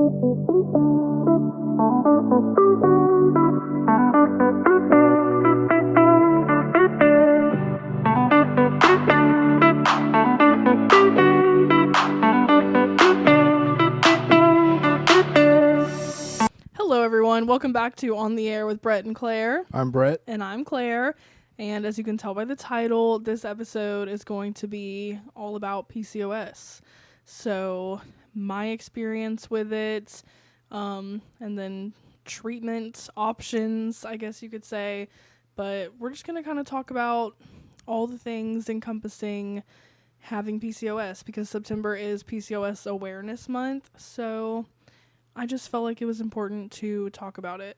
Hello, everyone. Welcome back to On the Air with Brett and Claire. I'm Brett. And I'm Claire. And as you can tell by the title, this episode is going to be all about PCOS. So my experience with it, and then treatment options, I guess you could say. But we're just going to kind of talk about all the things encompassing having PCOS, because September is PCOS Awareness Month. So I just felt like it was important to talk about it.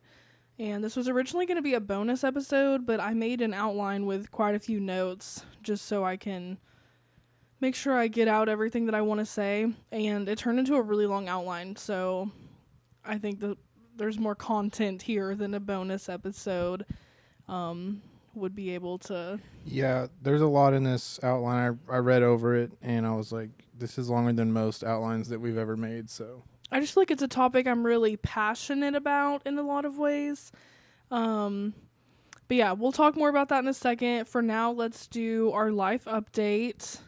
And this was originally going to be a bonus episode, but I made an outline with quite a few notes just so I can make sure I get out everything that I want to say. And it turned into a really long outline, so I think that there's more content here than a bonus episode would be able to. Yeah, there's a lot in this outline. I read over it, and I was like, this is longer than most outlines that we've ever made, so I just feel like it's a topic I'm really passionate about in a lot of ways. But yeah, we'll talk more about that in a second. For now, let's do our life update.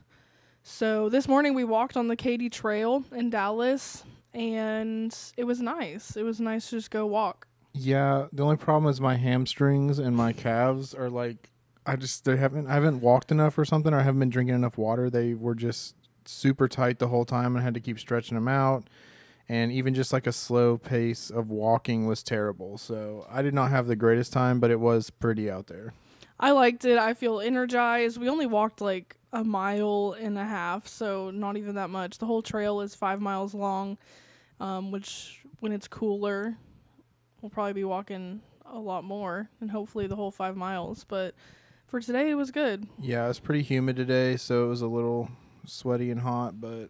So this morning we walked on the Katy Trail in Dallas, and it was nice. It was nice to just go walk. Yeah, the only problem is my hamstrings and my calves are like, I haven't walked enough or something, or I haven't been drinking enough water. They were just super tight the whole time and I had to keep stretching them out. And even just like a slow pace of walking was terrible. So I did not have the greatest time, but it was pretty out there. I liked it. I feel energized. We only walked like a mile and a half, so not even that much. The whole trail is 5 miles long, which when it's cooler, we'll probably be walking a lot more and hopefully the whole 5 miles. But for today, it was good. Yeah, it's pretty humid today, so it was a little sweaty and hot, but it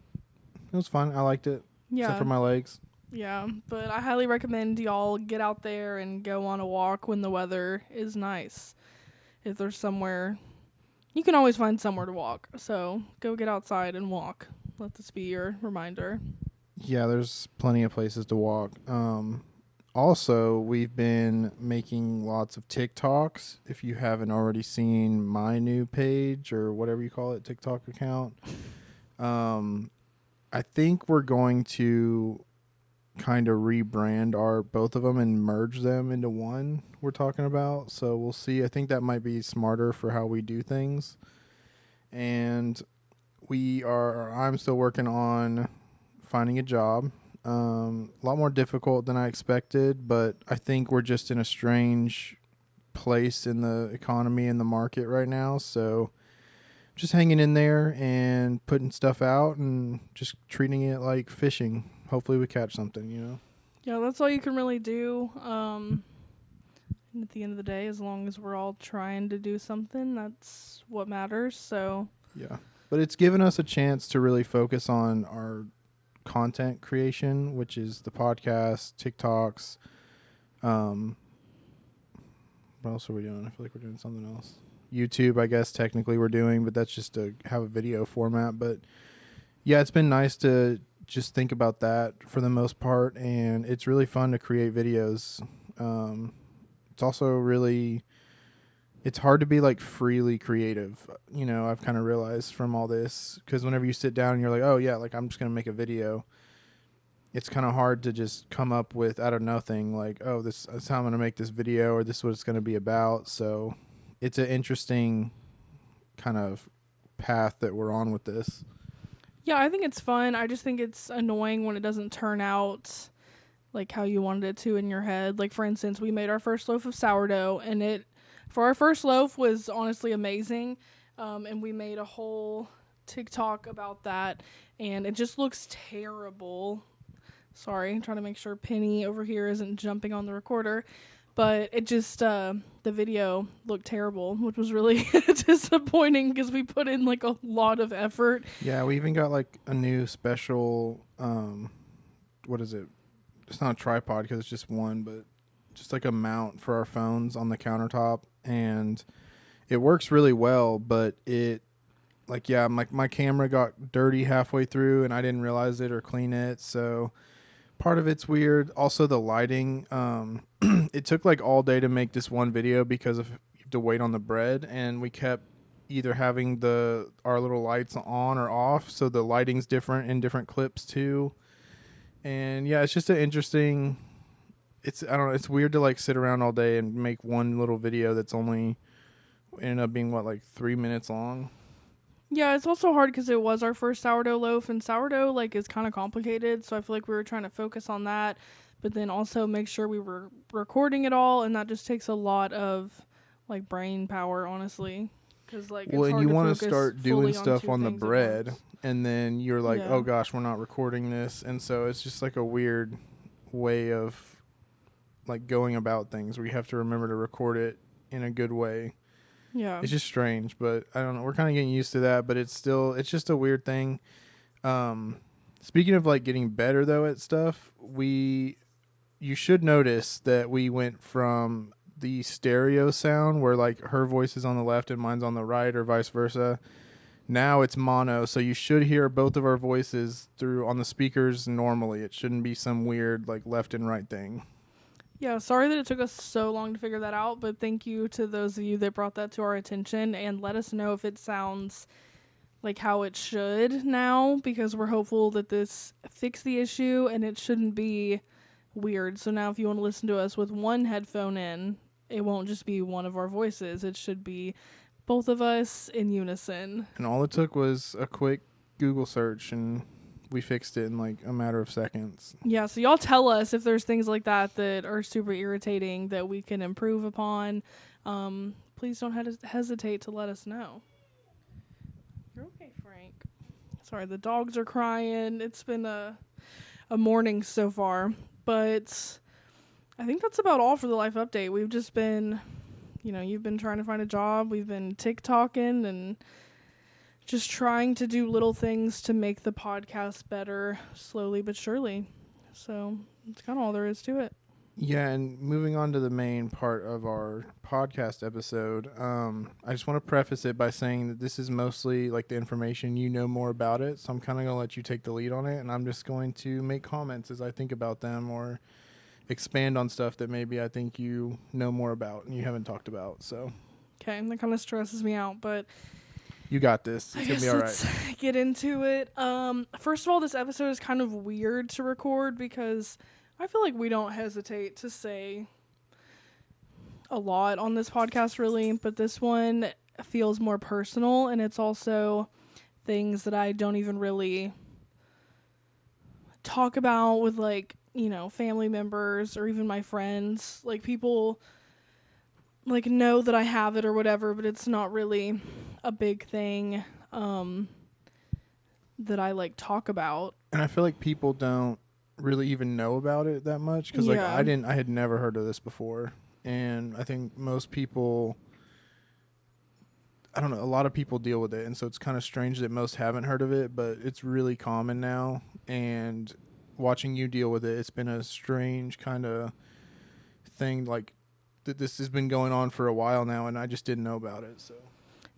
was fun. I liked it. Yeah. Except for my legs. Yeah, but I highly recommend y'all get out there and go on a walk when the weather is nice. If there's somewhere, you can always find somewhere to walk. So go get outside and walk. Let this be your reminder. Yeah, there's plenty of places to walk. Also, we've been making lots of TikToks. If you haven't already seen my new page or whatever you call it, TikTok account, I think we're going to kind of rebrand both of them and merge them into one we're talking about. So we'll see. I think that might be smarter for how we do things. And I'm still working on finding a job. A lot more difficult than I expected, but I think we're just in a strange place in the economy and the market right now. So just hanging in there and putting stuff out and just treating it like fishing. Hopefully we catch something, you know? Yeah, that's all you can really do. And at the end of the day, as long as we're all trying to do something, that's what matters. So yeah, but it's given us a chance to really focus on our content creation, which is the podcast, TikToks. What else are we doing? I feel like we're doing something else. YouTube, I guess technically we're doing, but that's just to have a video format. But yeah, it's been nice to just think about that for the most part, and it's really fun to create videos. It's also really, it's hard to be like freely creative, you know. I've kind of realized from all this, because whenever you sit down and you're like, oh yeah, like I'm just gonna make a video, it's kind of hard to just come up with out of nothing like, oh, this is how I'm gonna make this video, or this is what it's gonna be about. So it's an interesting kind of path that we're on with this. yeah, I think it's fun. I just think it's annoying when it doesn't turn out like how you wanted it to in your head. Like, for instance, we made our first loaf of sourdough, and it, for our first loaf, was honestly amazing. And we made a whole TikTok about that, and it just looks terrible. Sorry, I'm trying to make sure Penny over here isn't jumping on the recorder. But it just, the video looked terrible, which was really disappointing because we put in like a lot of effort. Yeah, we even got like a new special, what is it? It's not a tripod because it's just one, but just like a mount for our phones on the countertop. And it works really well, but it, like, yeah, my camera got dirty halfway through and I didn't realize it or clean it. So Part of it's weird. Also, the lighting. It took like all day to make this one video because of you have to wait on the bread, and we kept either having our little lights on or off, so the lighting's different in different clips too. And yeah, it's just an interesting. I don't know. It's weird to like sit around all day and make one little video that's only ended up being like 3 minutes long. Yeah, it's also hard because it was our first sourdough loaf, and sourdough like is kind of complicated. So I feel like we were trying to focus on that, but then also make sure we were recording it all, and that just takes a lot of like brain power, honestly. Because like, well, it's and hard you to want to focus start doing fully on stuff two on the things at bread, once. and then you're like, Yeah. oh gosh, we're not recording this, and so it's just like a weird way of like going about things where you have to remember to record it in a good way. Yeah. It's just strange, but I don't know. We're kind of getting used to that, but it's just a weird thing. Speaking of like getting better though at stuff, you should notice that we went from the stereo sound where like her voice is on the left and mine's on the right or vice versa. Now it's mono, so you should hear both of our voices through on the speakers normally. It shouldn't be some weird like left and right thing. Yeah, sorry that it took us so long to figure that out, but thank you to those of you that brought that to our attention, and let us know if it sounds like how it should now, because we're hopeful that this fixed the issue and it shouldn't be weird. So now if you want to listen to us with one headphone in, it won't just be one of our voices. It should be both of us in unison. And all it took was a quick Google search and we fixed it in like a matter of seconds. Yeah, so y'all tell us if there's things like that are super irritating that we can improve upon. Please don't hesitate to let us know. You're okay, Frank. Sorry, the dogs are crying. It's been a morning so far. But I think that's about all for the life update. We've just been, you've been trying to find a job. We've been TikToking and just trying to do little things to make the podcast better slowly but surely. So that's kind of all there is to it. Yeah, and moving on to the main part of our podcast episode, I just want to preface it by saying that this is mostly like the information you know more about it. So I'm kind of going to let you take the lead on it, and I'm just going to make comments as I think about them or expand on stuff that maybe I think you know more about and you haven't talked about. So Okay, that kind of stresses me out, but you got this. It's going to be all right. Let's get into it. First of all, this episode is kind of weird to record because I feel like we don't hesitate to say a lot on this podcast, really, but this one feels more personal, and it's also things that I don't even really talk about with, like, family members or even my friends. Like, people like know that I have it or whatever, but it's not really a big thing that I like talk about. And I feel like people don't really even know about it that much because like I had never heard of this before, and I think most people, I don't know, a lot of people deal with it, and so it's kind of strange that most haven't heard of it, but it's really common now. And watching you deal with it, it's been a strange kind of thing, like that this has been going on for a while now, and I just didn't know about it. So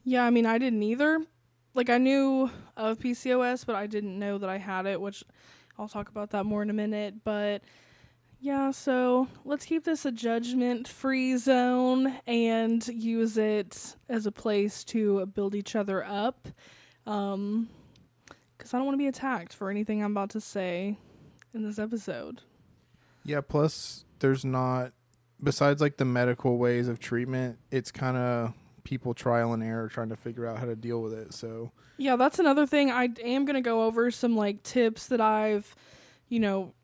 yeah, I mean, I didn't either. Like, I knew of PCOS, but I didn't know that I had it, which I'll talk about that more in a minute. But yeah, so let's keep this a judgment-free zone and use it as a place to build each other up. Because I don't want to be attacked for anything I'm about to say in this episode. Yeah, plus there's not, besides like the medical ways of treatment, it's kind of people trial and error trying to figure out how to deal with it. So yeah, that's another thing. I am going to go over some like tips that I've,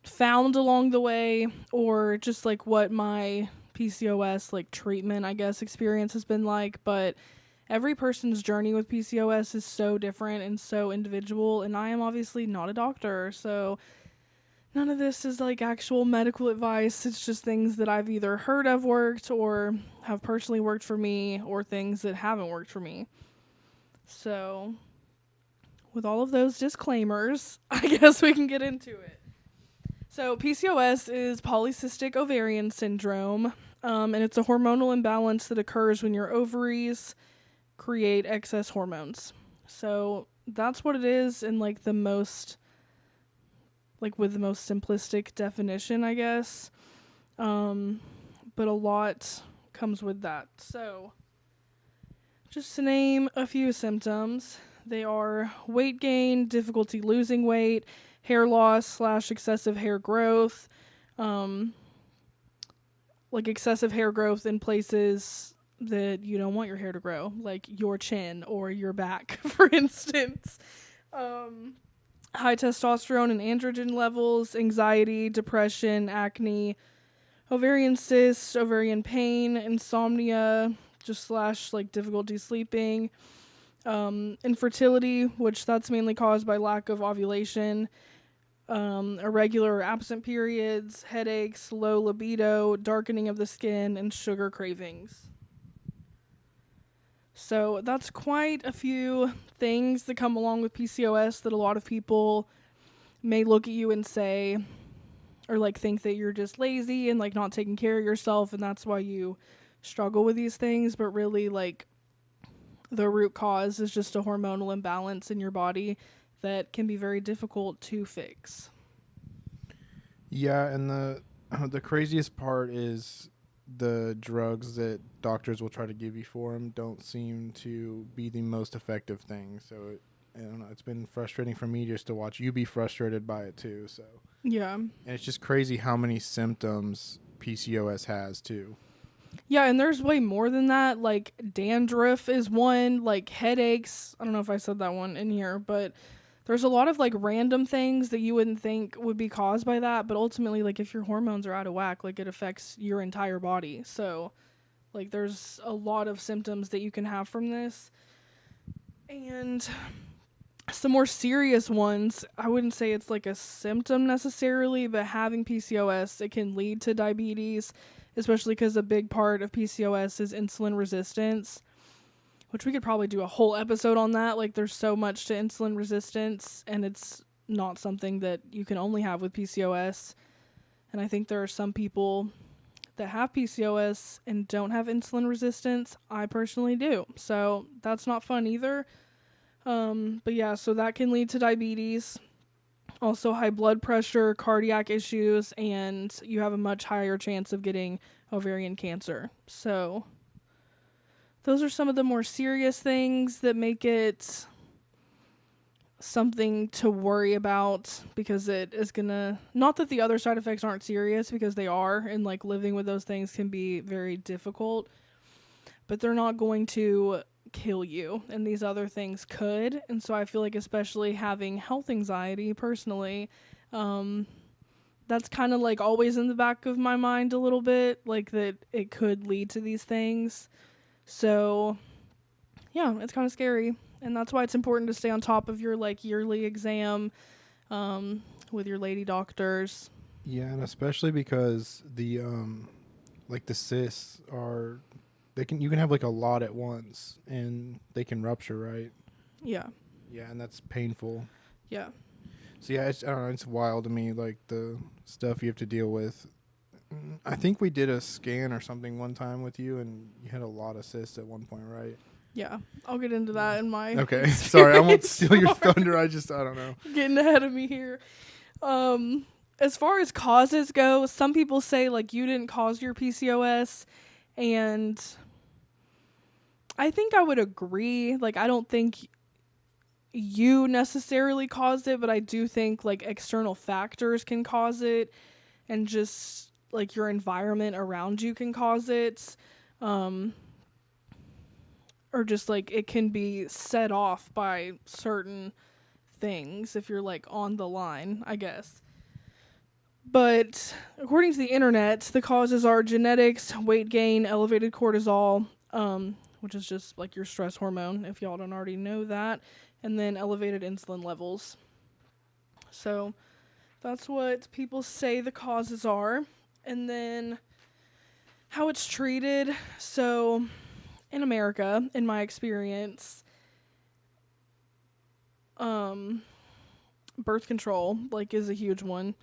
found along the way, or just like what my PCOS like treatment, I guess, experience has been like. But every person's journey with PCOS is so different and so individual, and I am obviously not a doctor, so none of this is like actual medical advice. It's just things that I've either heard have worked or have personally worked for me, or things that haven't worked for me. So with all of those disclaimers, I guess we can get into it. So PCOS is polycystic ovarian syndrome, and it's a hormonal imbalance that occurs when your ovaries create excess hormones. So that's what it is in like the most like with the most simplistic definition, I guess. But a lot comes with that. So, just to name a few symptoms, they are weight gain, difficulty losing weight, hair loss / excessive hair growth, like excessive hair growth in places that you don't want your hair to grow, like your chin or your back, for instance. High testosterone and androgen levels, anxiety, depression, acne, ovarian cysts, ovarian pain, insomnia, just / like difficulty sleeping, infertility, which that's mainly caused by lack of ovulation, irregular or absent periods, headaches, low libido, darkening of the skin, and sugar cravings. So that's quite a few things that come along with PCOS that a lot of people may look at you and say, or like think that you're just lazy and like not taking care of yourself and that's why you struggle with these things, but really like the root cause is just a hormonal imbalance in your body that can be very difficult to fix. Yeah, and the craziest part is the drugs that doctors will try to give you for them don't seem to be the most effective thing. So I don't know. It's been frustrating for me just to watch you be frustrated by it too. So Yeah. and it's just crazy how many symptoms PCOS has too. Yeah, and there's way more than that. Like dandruff is one, like headaches. I don't know if I said that one in here, but there's a lot of like random things that you wouldn't think would be caused by that, but ultimately like if your hormones are out of whack, like it affects your entire body. So like there's a lot of symptoms that you can have from this. And some more serious ones, I wouldn't say it's like a symptom necessarily, but having PCOS, it can lead to diabetes, especially because a big part of PCOS is insulin resistance, which we could probably do a whole episode on that. Like there's so much to insulin resistance and it's not something that you can only have with PCOS. And I think there are some people that have PCOS and don't have insulin resistance. I personally do. So that's not fun either. But yeah, so that can lead to diabetes, also high blood pressure, cardiac issues, and you have a much higher chance of getting ovarian cancer. So those are some of the more serious things that make it something to worry about, because it is gonna, not that the other side effects aren't serious, because they are, and like living with those things can be very difficult, but they're not going to kill you, and these other things could. And so I feel like, especially having health anxiety personally, that's kind of like always in the back of my mind a little bit, like that it could lead to these things. So yeah, it's kind of scary, and that's why it's important to stay on top of your like yearly exam with your lady doctors. Yeah, and especially because the like the cysts are, you can have like a lot at once and they can rupture, right? Yeah. Yeah, and that's painful. Yeah. So yeah, I don't know, it's wild to me, like the stuff you have to deal with. I think we did a scan or something one time with you and you had a lot of cysts at one point, right? Yeah. I'll get into that in my Okay. Sorry, I won't steal your thunder. I don't know. Getting ahead of me here. As far as causes go, some people say like you didn't cause your PCOS, and I think I would agree. Like, I don't think you necessarily caused it, but I do think like external factors can cause it, and just like your environment around you can cause it. Or just like it can be set off by certain things if you're like on the line, I guess. But according to the internet, the causes are genetics, weight gain, elevated cortisol, which is just like your stress hormone, if y'all don't already know that, and then elevated insulin levels. So that's what people say the causes are. And then how it's treated. So in America, in my experience, birth control like is a huge one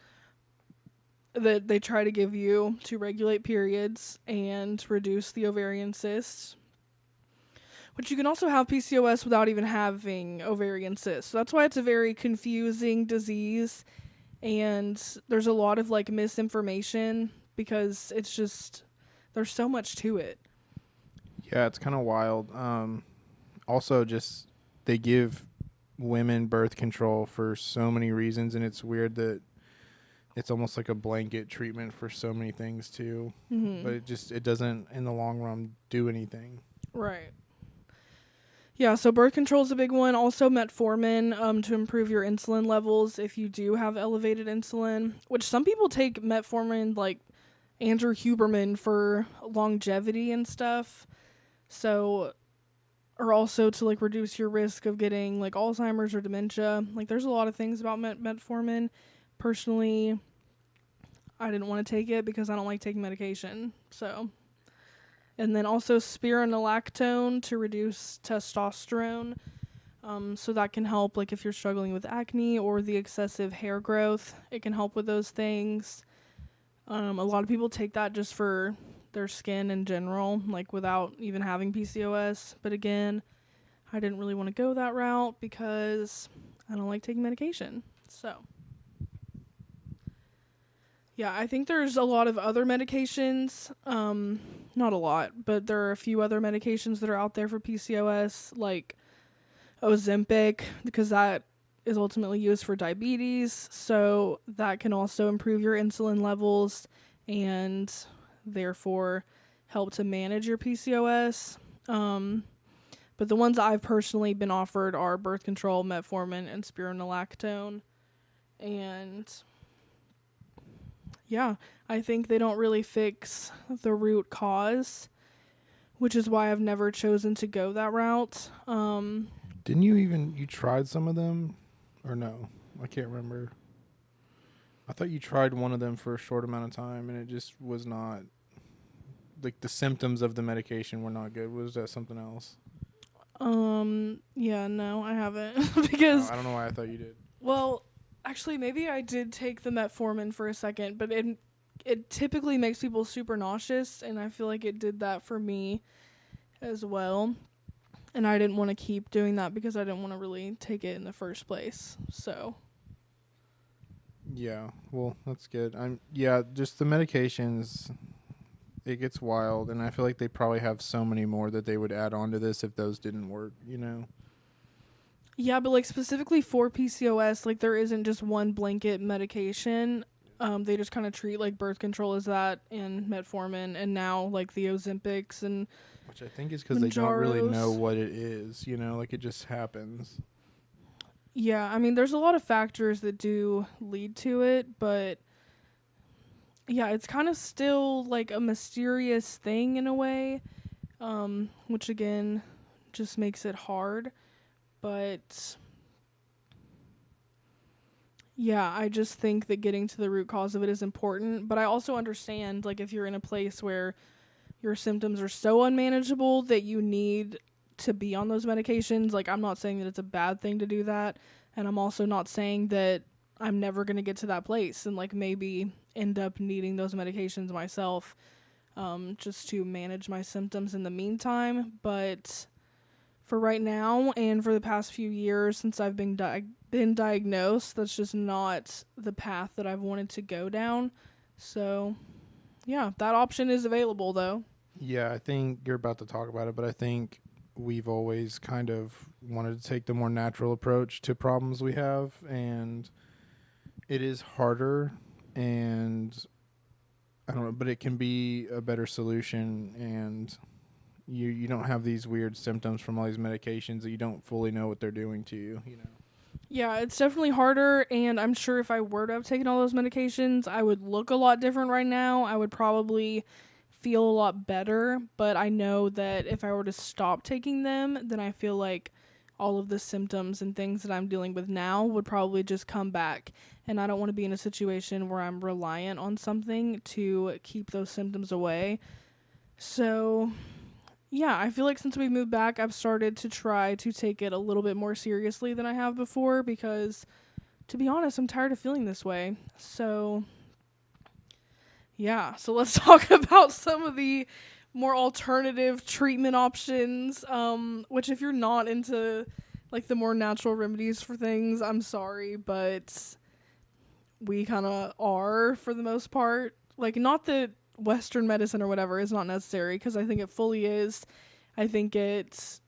that they try to give you to regulate periods and reduce the ovarian cysts. Which you can also have PCOS without even having ovarian cysts. So that's why it's a very confusing disease. And there's a lot of like misinformation because it's just, there's so much to it. Yeah, it's kind of wild. Also, just they give women birth control for so many reasons, and it's weird that it's almost like a blanket treatment for so many things too. Mm-hmm. But it doesn't in the long run do anything. Right. Yeah, so birth control is a big one. Also metformin to improve your insulin levels if you do have elevated insulin, which some people take metformin like Andrew Huberman for longevity and stuff. So, or also to like reduce your risk of getting like Alzheimer's or dementia. Like there's a lot of things about metformin. Personally, I didn't want to take it because I don't like taking medication. So, and then also spironolactone to reduce testosterone. So that can help like if you're struggling with acne or the excessive hair growth. It can help with those things. A lot of people take that just for their skin in general, like without even having PCOS. But again, I didn't really want to go that route because I don't like taking medication. So, yeah, I think there's a lot of other medications. Not a lot, but there are a few other medications that are out there for PCOS, like Ozempic, because that is ultimately used for diabetes. So that can also improve your insulin levels and therefore help to manage your PCOS. But the ones I've personally been offered are birth control, metformin, and spironolactone. And yeah, I think they don't really fix the root cause, which is why I've never chosen to go that route. Didn't you tried some of them? Or no? I can't remember. I thought you tried one of them for a short amount of time and it just was not, like the symptoms of the medication were not good. Was that something else? Yeah, no, I haven't. Because, I don't know why I thought you did. well, actually, maybe I did take the metformin for a second, but it typically makes people super nauseous, and I feel like it did that for me as well. And I didn't want to keep doing that because I didn't want to really take it in the first place. So, Yeah, well, that's good. Just the medications, it gets wild, and I feel like they probably have so many more that they would add on to this if those didn't work, you know? yeah, but like specifically for PCOS, like there isn't just one blanket medication. They just kind of treat like birth control as that and metformin, and now like the Ozempics and Which I think is because they don't really know what it is, you know? Like, it just happens. Yeah, I mean, there's a lot of factors that do lead to it, but yeah, it's kind of still like a mysterious thing in a way, which again just makes it hard. But yeah, I just think that getting to the root cause of it is important. But I also understand, like, if you're in a place where your symptoms are so unmanageable that you need to be on those medications, like, I'm not saying that it's a bad thing to do that. And I'm also not saying that I'm never going to get to that place and, like, maybe end up needing those medications myself, just to manage my symptoms in the meantime. But for right now and for the past few years since I've been diagnosed, that's just not the path that I've wanted to go down. So, yeah, that option is available, though. Yeah, I think you're about to talk about it, but I think we've always kind of wanted to take the more natural approach to problems we have, and it is harder, and I don't know, but it can be a better solution, and you don't have these weird symptoms from all these medications that you don't fully know what they're doing to you, you know. Yeah, it's definitely harder, and I'm sure if I were to have taken all those medications, I would look a lot different right now. I would probably feel a lot better, but I know that if I were to stop taking them, then I feel like all of the symptoms and things that I'm dealing with now would probably just come back, and I don't want to be in a situation where I'm reliant on something to keep those symptoms away. So, yeah, I feel like since we moved back, I've started to try to take it a little bit more seriously than I have before because, to be honest, I'm tired of feeling this way. So, yeah, so let's talk about some of the more alternative treatment options, which if you're not into, like, the more natural remedies for things, I'm sorry, but we kind of are for the most part. Like, not that Western medicine or whatever is not necessary, because I think it fully is. I think it's,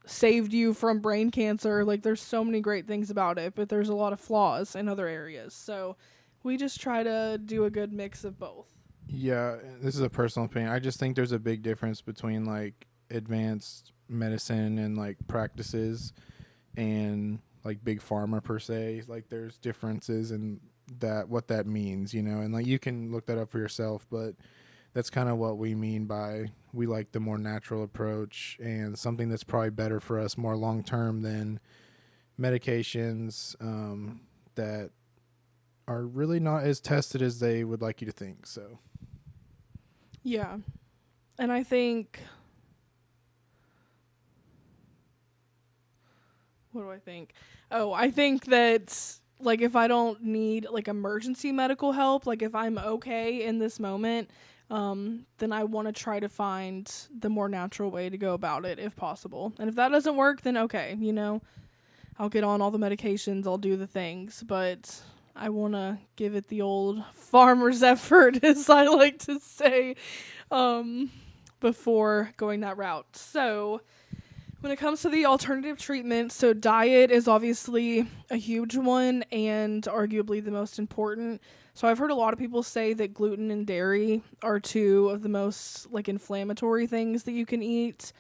saved you from brain cancer. Like, there's so many great things about it, but there's a lot of flaws in other areas. So we just try to do a good mix of both. Yeah, this is a personal opinion. I just think there's a big difference between like advanced medicine and like practices and like big pharma per se. Like there's differences in that, what that means, and like you can look that up for yourself, but that's kind of what we mean by we like the more natural approach and something that's probably better for us more long term than medications that are really not as tested as they would like you to think. So yeah. And I think, what do I think? Oh, I think that, like, if I don't need, like, emergency medical help, like, if I'm okay in this moment, then I want to try to find the more natural way to go about it if possible. And if that doesn't work, then okay, I'll get on all the medications, I'll do the things, but I want to give it the old farmer's effort, as I like to say, before going that route. So when it comes to the alternative treatment, so diet is obviously a huge one and arguably the most important. So I've heard a lot of people say that gluten and dairy are two of the most like inflammatory things that you can eat,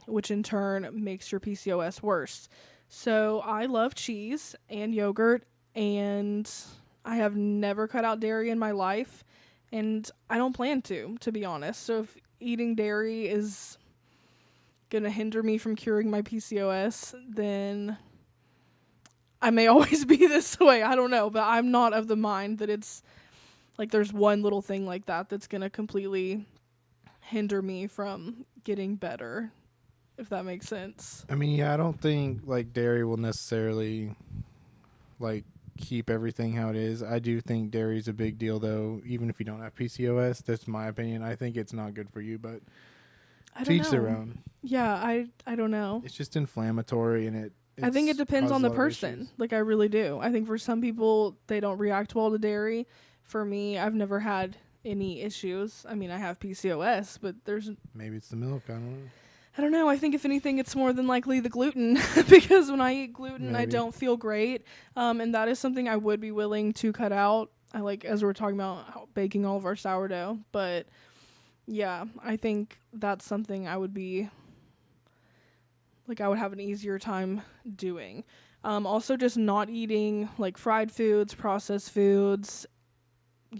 which in turn makes your PCOS worse. So I love cheese and yogurt, and I have never cut out dairy in my life, and I don't plan to be honest. So if eating dairy is going to hinder me from curing my PCOS, then I may always be this way. I don't know, but I'm not of the mind that it's like there's one little thing like that that's going to completely hinder me from getting better, if that makes sense. I mean, yeah, I don't think like dairy will necessarily like keep everything how it is. I do think dairy is a big deal though, even if you don't have PCOS. That's my opinion. I think it's not good for you, but to each their own. Yeah, I don't know. It's just inflammatory, and I think it depends on the person. Like, I really do. I think for some people, they don't react well to dairy. For me, I've never had any issues. I mean, I have PCOS, but there's... Maybe it's the milk. I don't know. I think if anything, it's more than likely the gluten. Because when I eat gluten, I don't feel great. And that is something I would be willing to cut out. I like, as we're talking about baking all of our sourdough. But, yeah, I think that's something I would be... like, I would have an easier time doing. Also, just not eating, like, fried foods, processed foods,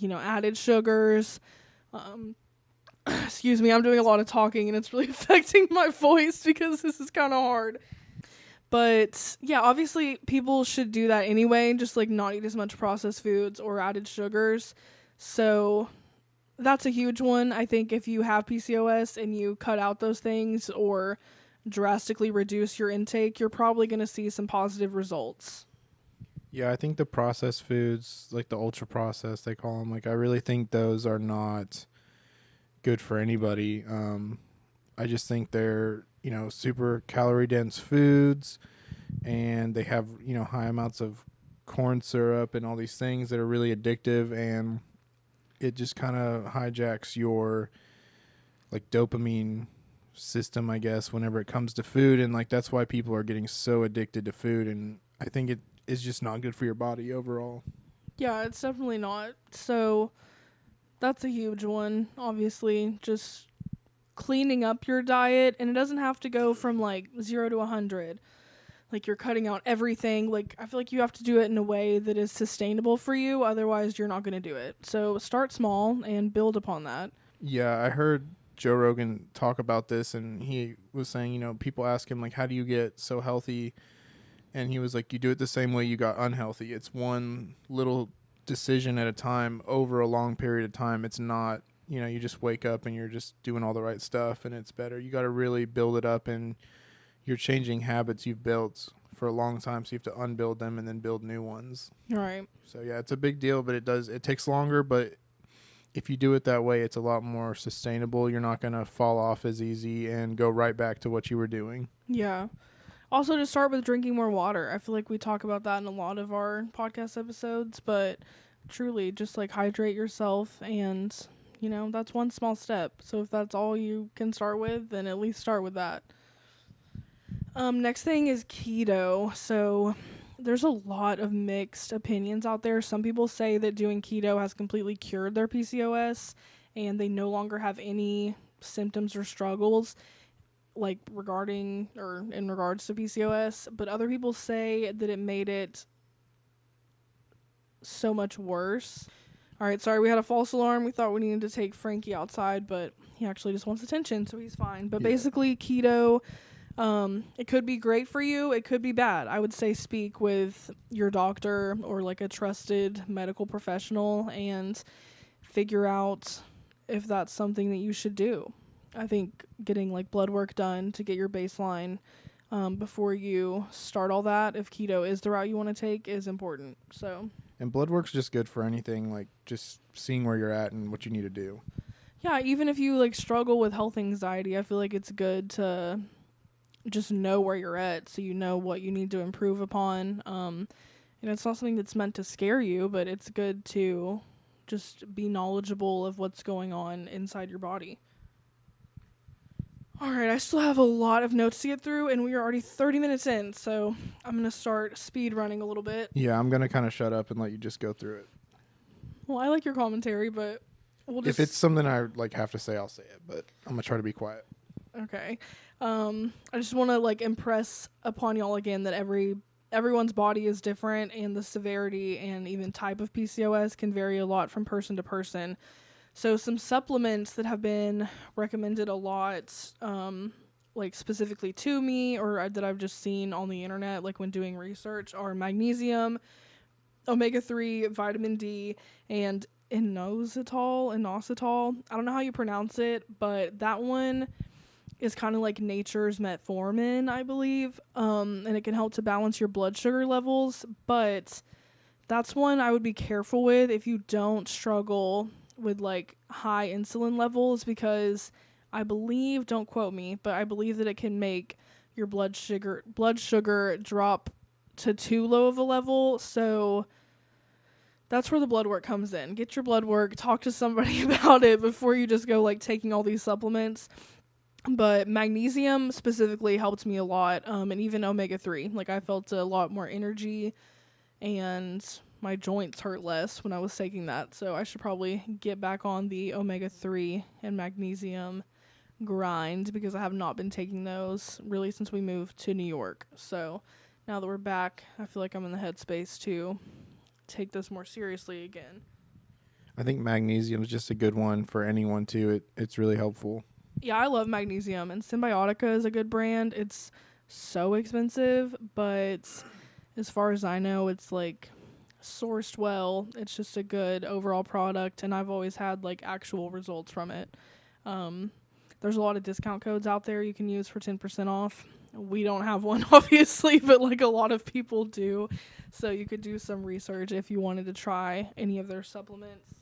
added sugars. Excuse me, I'm doing a lot of talking, and it's really affecting my voice because this is kind of hard. But, yeah, obviously, people should do that anyway, just, like, not eat as much processed foods or added sugars. So that's a huge one. I think if you have PCOS and you cut out those things or drastically reduce your intake, you're probably going to see some positive results. Yeah, I think the processed foods, like the ultra processed they call them, like I really think those are not good for anybody. I just think they're, super calorie dense foods, and they have, high amounts of corn syrup and all these things that are really addictive, and it just kind of hijacks your like dopamine system, I guess, whenever it comes to food. And like that's why people are getting so addicted to food, and I think it is just not good for your body overall. Yeah, it's definitely not. So that's a huge one. Obviously, just cleaning up your diet, and it doesn't have to go from like 0 to 100. Like, you're cutting out everything. Like, I feel like you have to do it in a way that is sustainable for you, otherwise you're not going to do it. So start small and build upon that. Yeah, I heard Joe Rogan talk about this, and he was saying, people ask him like, how do you get so healthy? And he was like, you do it the same way you got unhealthy. It's one little decision at a time over a long period of time. It's not, you just wake up and you're just doing all the right stuff and it's better. You got to really build it up, and you're changing habits you've built for a long time, so you have to unbuild them and then build new ones. Right. So yeah, it's a big deal, but it takes longer, but if you do it that way, it's a lot more sustainable. You're not going to fall off as easy and go right back to what you were doing. Yeah. Also, to start with drinking more water. I feel like we talk about that in a lot of our podcast episodes, but truly just like hydrate yourself, and that's one small step. So if that's all you can start with, then at least start with that. Next thing is keto. So there's a lot of mixed opinions out there. Some people say that doing keto has completely cured their PCOS and they no longer have any symptoms or struggles like regarding or in regards to PCOS, but other people say that it made it so much worse. All right, sorry, we had a false alarm. We thought we needed to take Frankie outside, but he actually just wants attention, so he's fine. But basically, keto, it could be great for you. It could be bad. I would say speak with your doctor or like a trusted medical professional and figure out if that's something that you should do. I think getting like blood work done to get your baseline before you start all that, if keto is the route you want to take, is important. So, and blood work's just good for anything, like just seeing where you're at and what you need to do. Yeah, even if you like struggle with health anxiety, I feel like it's good to just know where you're at so you know what you need to improve upon. It's not something that's meant to scare you, but it's good to just be knowledgeable of what's going on inside your body. All right, I still have a lot of notes to get through, and we are already 30 minutes in, so I'm going to start speed running a little bit. Yeah, I'm going to kind of shut up and let you just go through it. Well, I like your commentary, but we'll just... If it's something I like have to say, I'll say it, but I'm going to try to be quiet. Okay. I just want to like impress upon y'all again that everyone's body is different, and the severity and even type of PCOS can vary a lot from person to person. So some supplements that have been recommended a lot, like specifically to me or that I've just seen on the internet, like when doing research, are magnesium, omega-3, vitamin D, and inositol. I don't know how you pronounce it, but that one is kind of like nature's metformin, I believe, and it can help to balance your blood sugar levels, but that's one I would be careful with if you don't struggle with like high insulin levels, because I believe, don't quote me, but I believe that it can make your blood sugar drop to too low of a level. So that's where the blood work comes in. Get your blood work, talk to somebody about it before you just go like taking all these supplements. But magnesium specifically helped me a lot, and even omega-3. Like I felt a lot more energy and my joints hurt less when I was taking that. So I should probably get back on the omega-3 and magnesium grind, because I have not been taking those really since we moved to New York. So now that we're back, I feel like I'm in the headspace to take this more seriously again. I think magnesium is just a good one for anyone too. It's really helpful. Yeah, I love magnesium, and Symbiotica is a good brand. It's so expensive, but as far as I know, it's like sourced well. It's just a good overall product, and I've always had like actual results from it. There's a lot of discount codes out there you can use for 10% off. We don't have one, obviously, but like a lot of people do. So you could do some research if you wanted to try any of their supplements.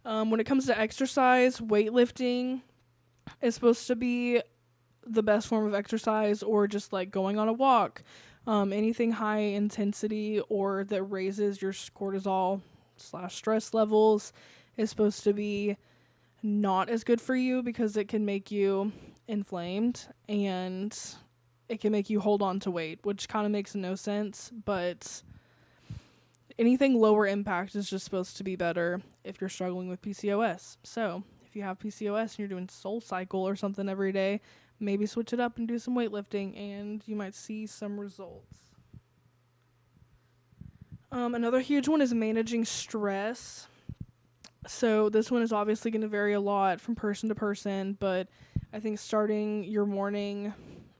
When it comes to exercise, weightlifting is supposed to be the best form of exercise, or just like going on a walk. Anything high intensity or that raises your cortisol/stress levels is supposed to be not as good for you, because it can make you inflamed and it can make you hold on to weight, which kind of makes no sense. But anything lower impact is just supposed to be better if you're struggling with PCOS. So if you have PCOS and you're doing SoulCycle or something every day, maybe switch it up and do some weightlifting, and you might see some results. Another huge one is managing stress. So this one is obviously going to vary a lot from person to person, but I think starting your morning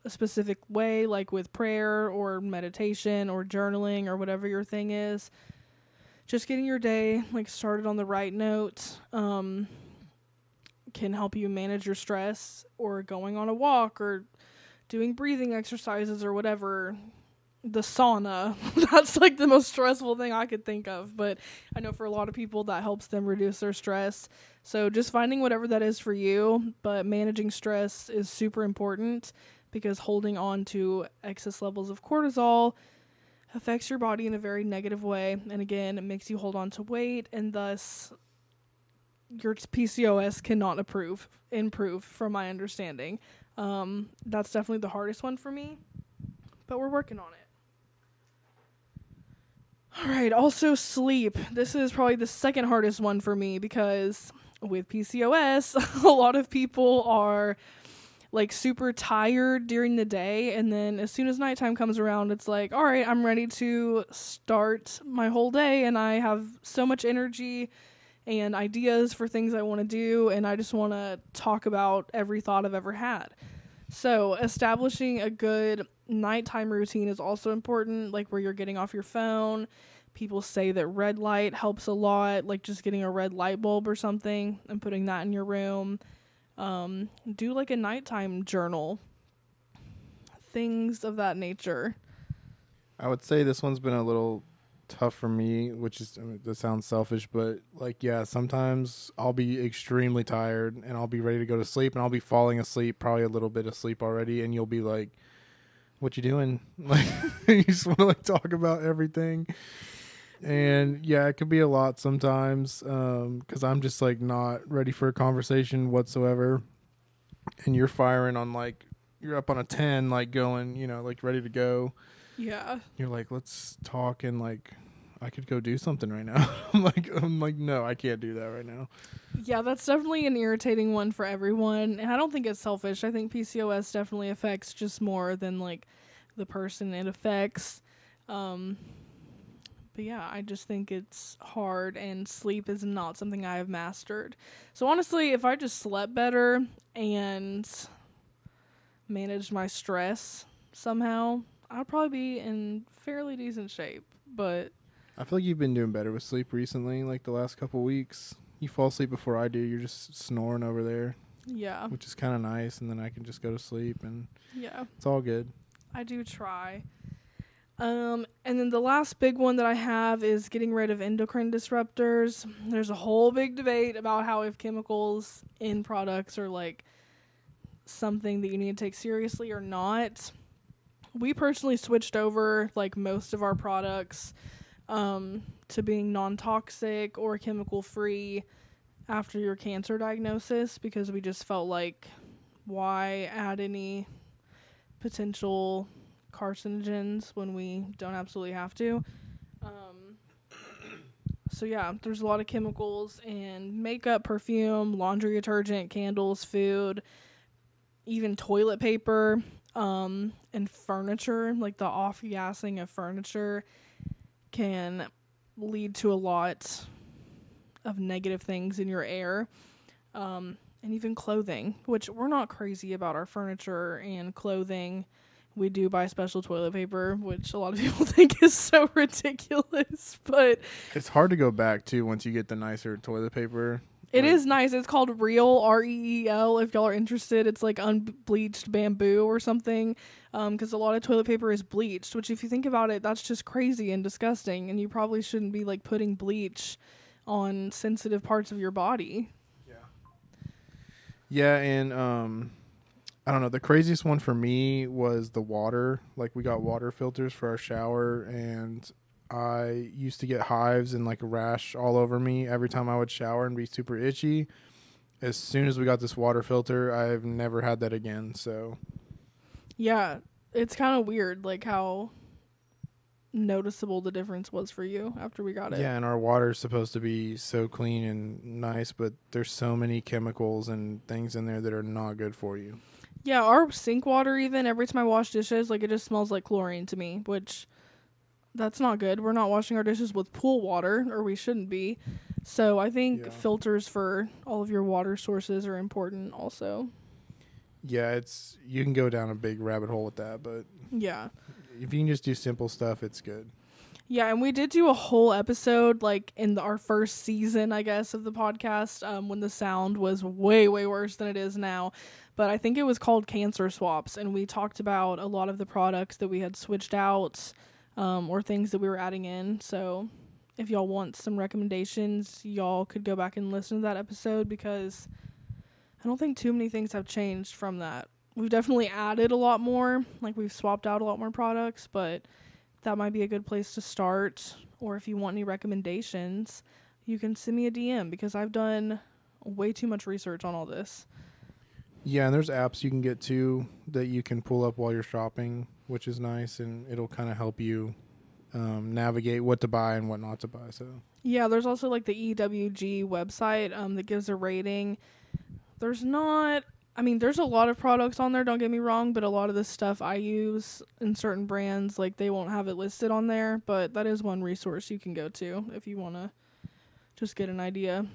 a specific way, like with prayer or meditation or journaling or whatever your thing is, just getting your day like started on the right note, can help you manage your stress, or going on a walk or doing breathing exercises or whatever. The sauna, that's like the most stressful thing I could think of, but I know for a lot of people that helps them reduce their stress. So just finding whatever that is for you, but managing stress is super important, because holding on to excess levels of cortisol affects your body in a very negative way. And again, it makes you hold on to weight, and thus your PCOS cannot improve from my understanding. That's definitely the hardest one for me, but we're working on it. All right, also sleep. This is probably the second hardest one for me because with PCOS, a lot of people are like super tired during the day, and then as soon as nighttime comes around, it's like, all right, I'm ready to start my whole day, and I have so much energy and ideas for things I want to do, and I just want to talk about every thought I've ever had. So establishing a good nighttime routine is also important, like where you're getting off your phone. People say that red light helps a lot, like just getting a red light bulb or something and putting that in your room. Do like a nighttime journal, things of that nature. I would say this one's been a little tough for me, which is, that sounds selfish, but like, yeah, sometimes I'll be extremely tired and I'll be ready to go to sleep, and I'll be falling asleep, probably a little bit asleep already, and you'll be like, what you doing? Like, you just want to like talk about everything. And yeah, it could be a lot sometimes, because I'm just like not ready for a conversation whatsoever, and you're firing on like, you're up on a 10, like going, like ready to go. Yeah. You're like, let's talk, and like, I could go do something right now. I'm like, no, I can't do that right now. Yeah, that's definitely an irritating one for everyone. And I don't think it's selfish. I think PCOS definitely affects just more than like the person it affects. But yeah, I just think it's hard, and sleep is not something I have mastered. So honestly, if I just slept better and managed my stress somehow, I'd probably be in fairly decent shape. But I feel like you've been doing better with sleep recently, like the last couple weeks. You fall asleep before I do. You're just snoring over there. Yeah. Which is kind of nice, and then I can just go to sleep, and yeah, it's all good. I do try. And then the last big one that I have is getting rid of endocrine disruptors. There's a whole big debate about how if chemicals in products are like something that you need to take seriously or not. We personally switched over like most of our products to being non-toxic or chemical free after your cancer diagnosis, because we just felt like, why add any potential carcinogens when we don't absolutely have to. So yeah, there's a lot of chemicals in makeup, perfume, laundry detergent, candles, food, even toilet paper, and furniture. Like the off-gassing of furniture can lead to a lot of negative things in your air. And even clothing, which we're not crazy about our furniture and clothing. We do buy special toilet paper, which a lot of people think is so ridiculous, but it's hard to go back to once you get the nicer toilet paper. It is nice. It's called Reel, REEL, if y'all are interested. It's like unbleached bamboo or something, because a lot of toilet paper is bleached, which if you think about it, that's just crazy and disgusting, and you probably shouldn't be like putting bleach on sensitive parts of your body. Yeah, and I don't know, the craziest one for me was the water. Like, we got water filters for our shower, and I used to get hives and like a rash all over me every time I would shower and be super itchy. As soon as we got this water filter, I've never had that again. So yeah, it's kind of weird like how noticeable the difference was for you after we got it. Yeah, and our water is supposed to be so clean and nice, but there's so many chemicals and things in there that are not good for you. Yeah, our sink water, even every time I wash dishes, like it just smells like chlorine to me, which that's not good. We're not washing our dishes with pool water, or we shouldn't be. So I think filters for all of your water sources are important also. Yeah, you can go down a big rabbit hole with that, but yeah, if you can just do simple stuff, it's good. Yeah, and we did do a whole episode like in our first season, I guess, of the podcast, when the sound was way, way worse than it is now. But I think it was called Cancer Swaps, and we talked about a lot of the products that we had switched out, or things that we were adding in. So if y'all want some recommendations, y'all could go back and listen to that episode, because I don't think too many things have changed from that we've definitely added a lot more. Like, we've swapped out a lot more products, but that might be a good place to start. Or if you want any recommendations, you can send me a DM because I've done way too much research on all this. Yeah, and there's apps you can get to that you can pull up while you're shopping, which is nice, and it'll kind of help you navigate what to buy and what not to buy. So Yeah, there's also like the EWG website that gives a rating. There's not, I mean, there's a lot of products on there, don't get me wrong, but a lot of the stuff I use in certain brands, like, they won't have it listed on there, but that is one resource you can go to if you want to just get an idea.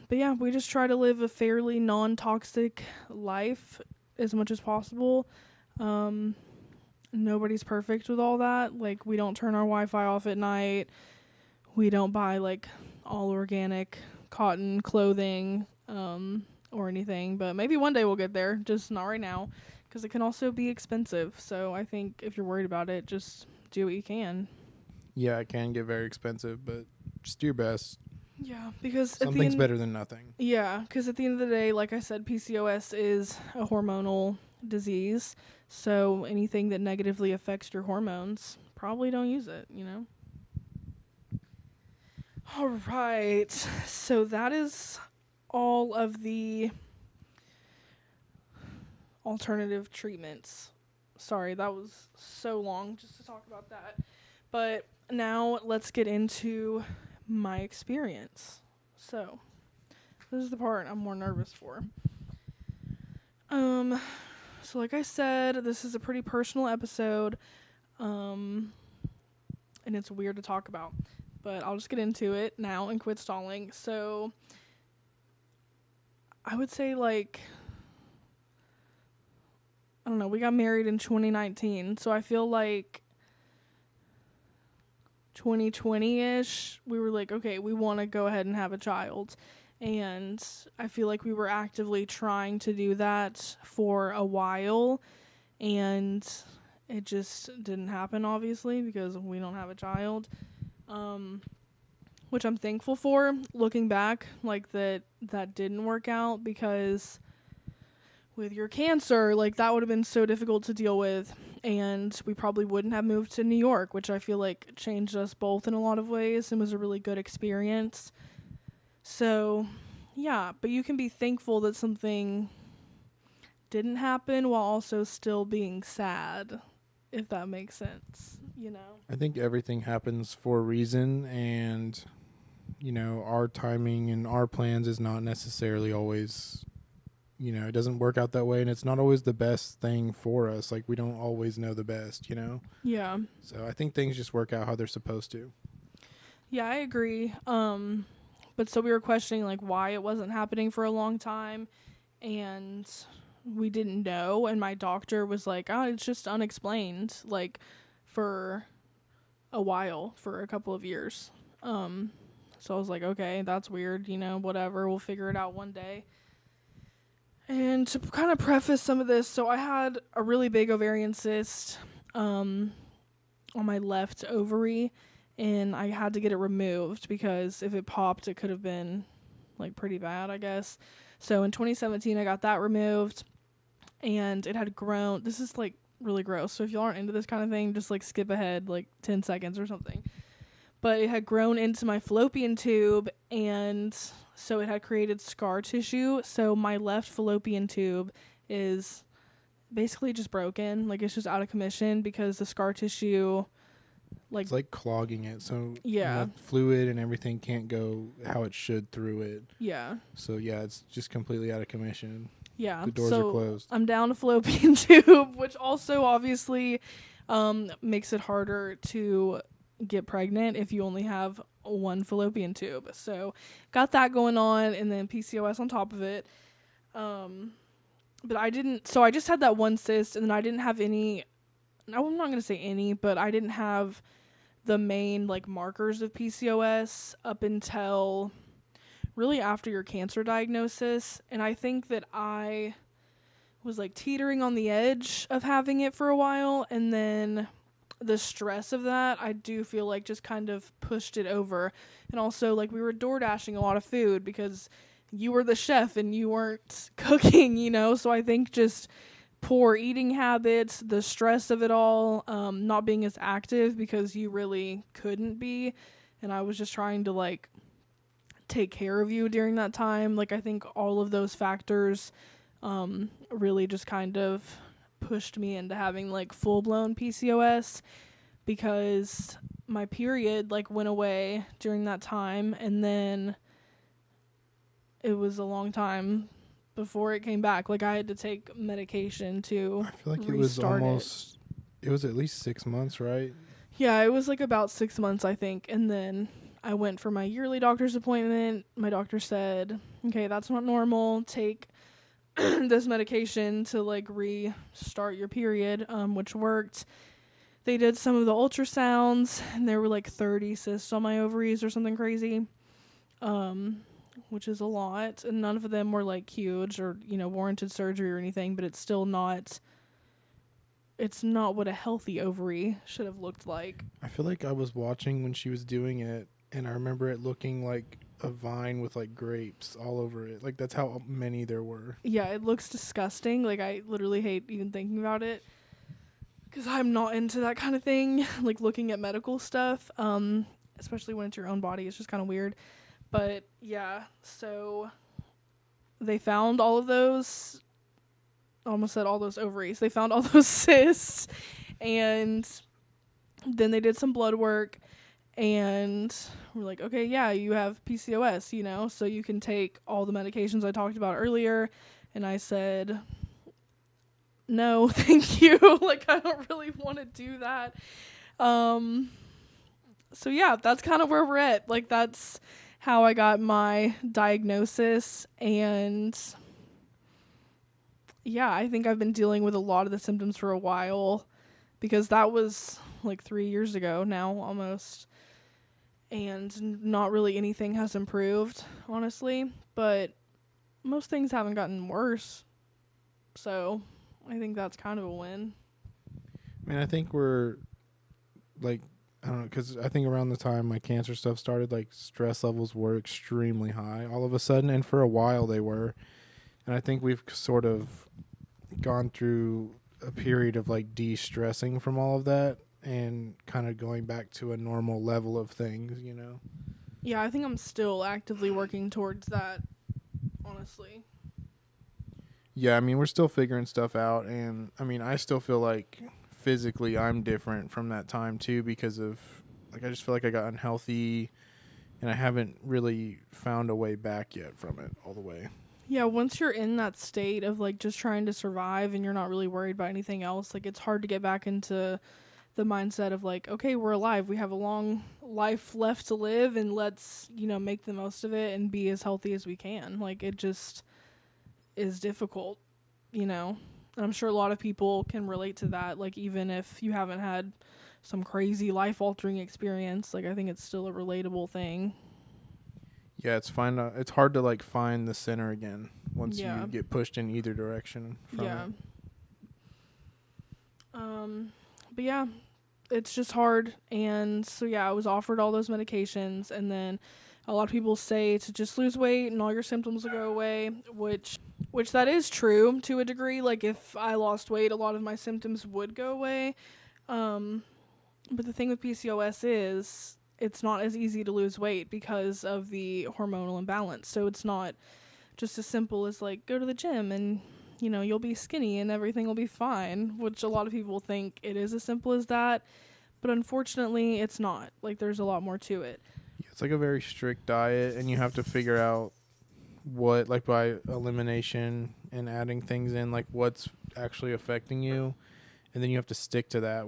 But yeah, we just try to live a fairly non-toxic life as much as possible. Nobody's perfect with all that. Like, we don't turn our Wi-Fi off at night. We don't buy, like, all organic cotton clothing, or anything. But maybe one day we'll get there, just not right now, because it can also be expensive. So I think if you're worried about it, just do what you can. yeah, it can get very expensive, but just do your best. Yeah, because Something's better than nothing. Yeah, because at the end of the day, like I said, PCOS is a hormonal disease. So anything that negatively affects your hormones, probably don't use it, you know? All right. So that is all of the alternative treatments. Sorry, that was so long just to talk about that. But now let's get into my experience. So, this is the part I'm more nervous for. So like I said, this is a pretty personal episode. And it's weird to talk about. But I'll just get into it now and quit stalling. So, I would say, like, I don't know, we got married in 2019. So I feel like 2020-ish, we were like, okay, we want to go ahead and have a child. And I feel like we were actively trying to do that for a while. And it just didn't happen, obviously, because we don't have a child. Which I'm thankful for, looking back, like, that didn't work out, because with your cancer, like, that would have been so difficult to deal with, and we probably wouldn't have moved to New York, which I feel like changed us both in a lot of ways and was a really good experience. So, yeah, but you can be thankful that something didn't happen while also still being sad, if that makes sense, you know? I think everything happens for a reason, and, you know, our timing and our plans is not necessarily always, you know, it doesn't work out that way, and it's not always the best thing for us. Like, we don't always know the best, you know? Yeah. So I think things just work out how they're supposed to. Yeah, I agree. But so we were questioning, like, why it wasn't happening for a long time, and we didn't know, and my doctor was like, oh, it's just unexplained, like, for a while, for a couple of years. So I was like, okay, that's weird, you know, whatever, we'll figure it out one day. And to kind of preface some of this, so I had a really big ovarian cyst on my left ovary, and I had to get it removed because if it popped, it could have been, like, pretty bad, I guess. So in 2017, I got that removed, and it had grown. This is, like, really gross, so if you aren't into this kind of thing, just, like, skip ahead, like, 10 seconds or something. But it had grown into my fallopian tube, and so it had created scar tissue. So my left fallopian tube is basically just broken. Like, it's just out of commission because the scar tissue, like, it's like clogging it, so yeah, the fluid and everything can't go how it should through it. Yeah. So yeah, it's just completely out of commission. Yeah. The doors are closed. I'm down a fallopian tube, which also obviously makes it harder to get pregnant if you only have one fallopian tube. So got that going on, and then PCOS on top of it. But I just had that one cyst, and then I didn't have any, I'm not going to say any, but I didn't have the main, like, markers of PCOS up until really after your cancer diagnosis. And I think that I was, like, teetering on the edge of having it for a while, and then the stress of that, I do feel like, just kind of pushed it over. And also, like, we were door dashing a lot of food because you were the chef and you weren't cooking, So I think just poor eating habits, the stress of it all, not being as active because you really couldn't be. And I was just trying to like take care of you during that time. Like I think all of those factors really just kind of pushed me into having like full-blown PCOS, because my period like went away during that time, and then it was a long time before it came back. Like I had to take medication to I feel like restart it was at least 6 months, right? Yeah, it was like about 6 months, I think. And then I went for my yearly doctor's appointment. My doctor said, okay, that's not normal. Take this medication to like restart your period, which worked. They did some of the ultrasounds, and there were like 30 cysts on my ovaries or something crazy, which is a lot. And none of them were like huge or, warranted surgery or anything, but it's not what a healthy ovary should have looked like. I feel like I was watching when she was doing it, and I remember it looking like a vine with like grapes all over it. Like that's how many there were. Yeah, it looks disgusting. Like I literally hate even thinking about it, because I'm not into that kind of thing, like looking at medical stuff, especially when it's your own body. It's just kind of weird. But yeah, so they found all of those, I almost said all those ovaries. They found all those cysts, and then they did some blood work, and we're like, okay, yeah, you have PCOS, so you can take all the medications I talked about earlier. And I said, no, thank you. Like, I don't really want to do that. So yeah, that's kind of where we're at. Like, that's how I got my diagnosis. And yeah, I think I've been dealing with a lot of the symptoms for a while, because that was like 3 years ago now, almost. And not really anything has improved, honestly. But most things haven't gotten worse. So I think that's kind of a win. I mean, I think we're like, I don't know, because I think around the time my cancer stuff started, like stress levels were extremely high all of a sudden, and for a while they were. And I think we've sort of gone through a period of like de-stressing from all of that and kind of going back to a normal level of things, Yeah, I think I'm still actively working towards that, honestly. Yeah, I mean, we're still figuring stuff out, and I mean, I still feel like physically I'm different from that time too, because of like I just feel like I got unhealthy, and I haven't really found a way back yet from it all the way. Yeah, once you're in that state of like just trying to survive and you're not really worried about anything else, like it's hard to get back into the mindset of like, okay, we're alive, we have a long life left to live, and let's, make the most of it and be as healthy as we can. Like, it just is difficult, and I'm sure a lot of people can relate to that. Like, even if you haven't had some crazy life-altering experience, like I think it's still a relatable thing. Yeah, it's hard to like find the center again once you get pushed in either direction from it. But yeah, it's just hard. And so yeah, I was offered all those medications, and then a lot of people say to just lose weight and all your symptoms will go away, which that is true to a degree. Like, if I lost weight, a lot of my symptoms would go away. But the thing with PCOS is it's not as easy to lose weight because of the hormonal imbalance. So it's not just as simple as like go to the gym and you'll be skinny and everything will be fine, which a lot of people think it is as simple as that. But unfortunately, it's not. Like, there's a lot more to it. Yeah, it's like a very strict diet, and you have to figure out what, like by elimination and adding things in, like what's actually affecting you. And then you have to stick to that,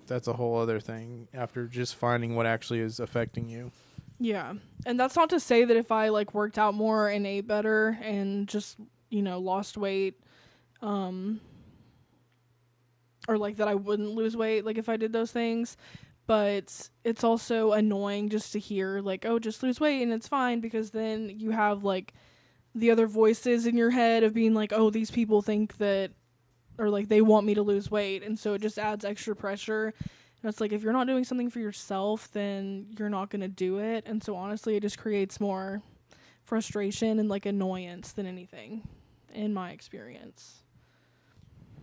that's a whole other thing after just finding what actually is affecting you. Yeah. And that's not to say that if I like worked out more and ate better and just, lost weight, or like that I wouldn't lose weight, like if I did those things. But it's also annoying just to hear like, oh, just lose weight and it's fine, because then you have like the other voices in your head of being like, oh, these people think that, or like they want me to lose weight, and so it just adds extra pressure. And it's like, if you're not doing something for yourself, then you're not going to do it. And so honestly, it just creates more frustration and like annoyance than anything, in my experience.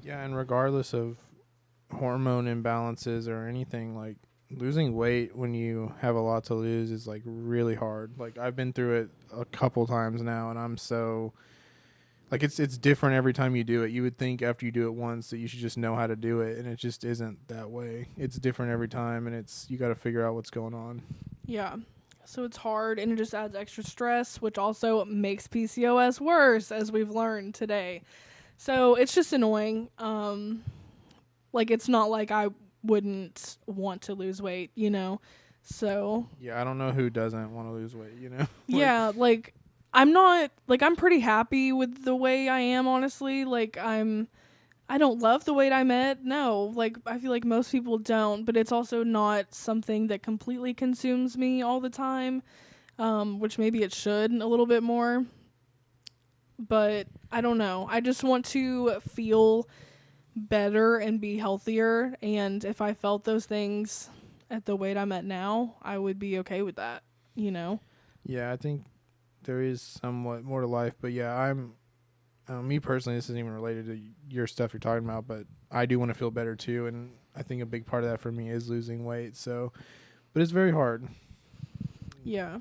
Yeah, and regardless of hormone imbalances or anything, like losing weight when you have a lot to lose is like really hard. Like I've been through it a couple times now, and I'm so like it's different every time you do it. You would think after you do it once that you should just know how to do it, and it just isn't that way. It's different every time, and you got to figure out what's going on. Yeah. So it's hard, and it just adds extra stress, which also makes PCOS worse, as we've learned today. So it's just annoying. Like, it's not like I wouldn't want to lose weight, you know? So. Yeah, I don't know who doesn't want to lose weight, you know? Yeah, like, I'm not, like, I'm pretty happy with the way I am, honestly. Like, I don't love the weight I'm at. No, like, I feel like most people don't, but it's also not something that completely consumes me all the time, which maybe it should a little bit more. But I don't know. I just want to feel better and be healthier, and if I felt those things at the weight I'm at now, I would be okay with that, you know? Yeah, I think there is somewhat more to life, but yeah, I'm me personally, this isn't even related to your stuff you're talking about, but I do want to feel better too, and I think a big part of that for me is losing weight. So, but it's very hard. Yeah.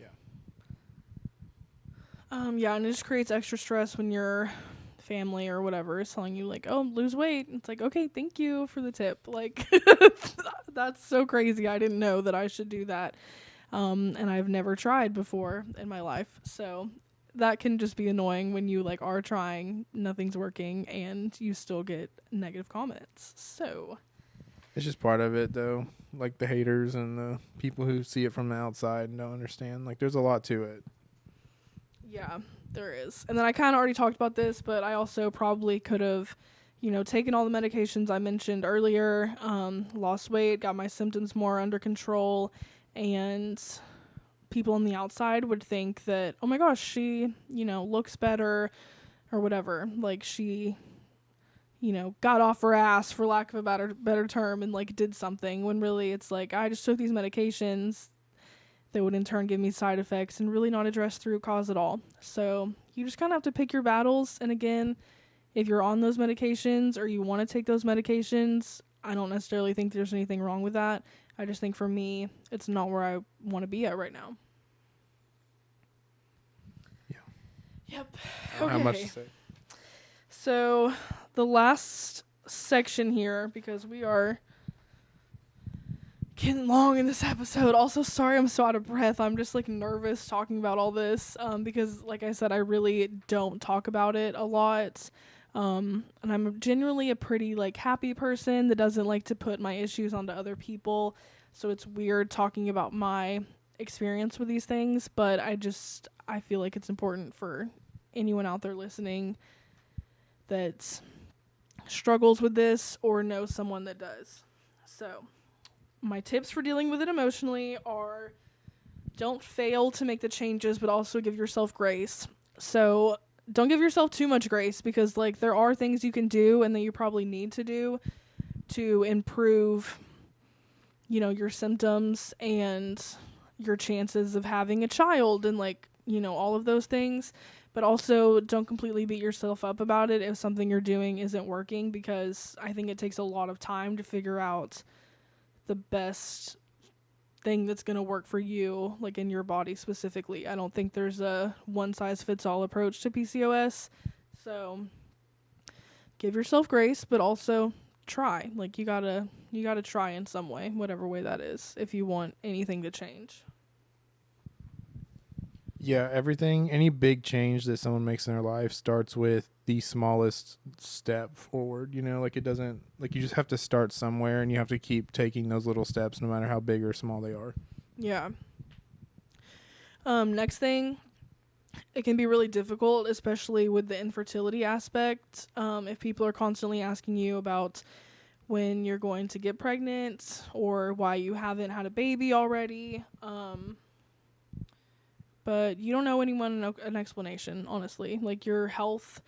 Yeah, and it just creates extra stress when your family or whatever is telling you, like, oh, lose weight. It's like, okay, thank you for the tip. Like, that's so crazy. I didn't know that I should do that. And I've never tried before in my life. So that can just be annoying when you, like, are trying, nothing's working, and you still get negative comments. So it's just part of it, though. Like the haters and the people who see it from the outside and don't understand. Like, there's a lot to it. Yeah, there is. And then I kind of already talked about this, but I also probably could have, you know, taken all the medications I mentioned earlier, lost weight, got my symptoms more under control, and people on the outside would think that, oh my gosh, she, you know, looks better or whatever. Like, she, you know, got off her ass, for lack of a better term, and, like, did something, when really it's like, I just took these medications that would in turn give me side effects and really not address the root cause at all. So you just kind of have to pick your battles. And again, if you're on those medications or you want to take those medications, I don't necessarily think there's anything wrong with that. I just think for me, it's not where I want to be at right now. Yeah. Yep. I don't have much to say. So the last section here, because we are getting long in this episode. Also, sorry I'm so out of breath. I'm just, like, nervous talking about all this, because, like I said, I really don't talk about it a lot. And I'm generally a pretty, like, happy person that doesn't like to put my issues onto other people. So it's weird talking about my experience with these things, but I feel like it's important for anyone out there listening that struggles with this or knows someone that does. So my tips for dealing with it emotionally are: don't fail to make the changes, but also give yourself grace. So don't give yourself too much grace, because, like, there are things you can do and that you probably need to do to improve, you know, your symptoms and your chances of having a child and, like, you know, all of those things. But also don't completely beat yourself up about it if something you're doing isn't working, because I think it takes a lot of time to figure out the best thing that's going to work for you, like, in your body specifically. I don't think there's a one-size-fits-all approach to PCOS. So give yourself grace, but also try. Like, you gotta try in some way, whatever way that is, if you want anything to change. Yeah, any big change that someone makes in their life starts with the smallest step forward, you know, like, it doesn't, like, you just have to start somewhere, and you have to keep taking those little steps no matter how big or small they are. Yeah. Next thing, it can be really difficult, especially with the infertility aspect. If people are constantly asking you about when you're going to get pregnant or why you haven't had a baby already, but you don't know anyone an explanation, honestly. Like, your health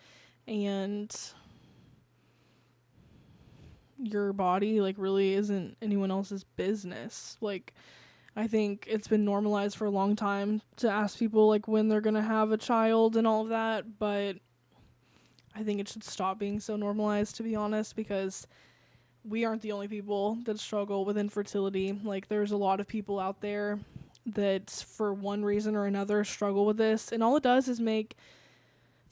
and your body, like, really isn't anyone else's business. Like, I think it's been normalized for a long time to ask people like when they're going to have a child and all of that, but I think it should stop being so normalized, to be honest, because we aren't the only people that struggle with infertility. Like, there's a lot of people out there that for one reason or another struggle with this, and all it does is make